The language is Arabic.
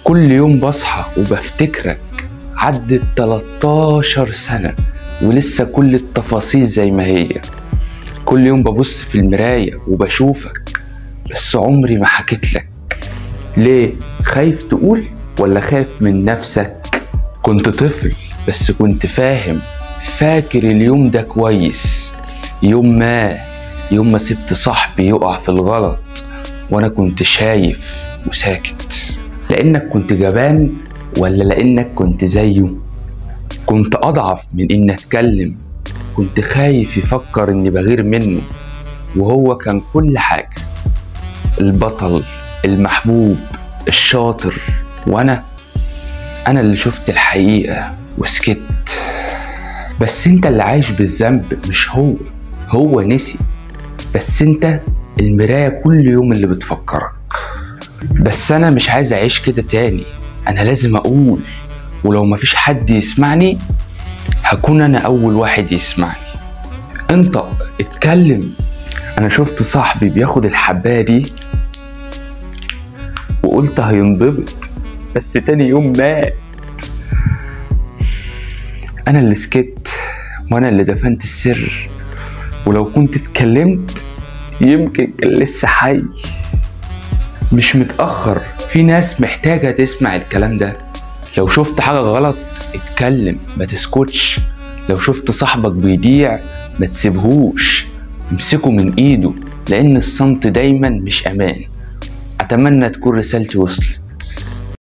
كل يوم بصحى وبفتكرك، عدت 13 سنة ولسه كل التفاصيل زي ما هي. كل يوم ببص في المراية وبشوفك، بس عمري ما حكيتلك. ليه؟ خايف تقول ولا خايف من نفسك؟ كنت طفل بس كنت فاهم، فاكر اليوم ده كويس. يوم ما سبت صاحبي يقع في الغلط وانا كنت شايف وساكت. لانك كنت جبان ولا لانك كنت زيه؟ كنت اضعف من اني اتكلم، كنت خايف يفكر اني بغير منه، وهو كان كل حاجة، البطل، المحبوب، الشاطر. وانا اللي شفت الحقيقة وسكت. بس انت اللي عايش بالذنب مش هو نسي، بس انت المراية كل يوم اللي بتفكرك. بس انا مش عايز اعيش كده تاني، انا لازم اقول، ولو مفيش حد يسمعني هكون انا اول واحد يسمعني. انطق، اتكلم. انا شفت صاحبي بياخد الحباية دي وقلت هينضبط، بس تاني يوم مات. انا اللي سكت وانا اللي دفنت السر، ولو كنت اتكلمت يمكن كان لسه حي. مش متأخر، في ناس محتاجة تسمع الكلام ده. لو شفت حاجة غلط اتكلم، ما تسكتش. لو شفت صاحبك بيضيع ما تسيبهوش، امسكه من ايده، لان الصمت دايما مش امان. اتمنى تكون رسالتي وصلت.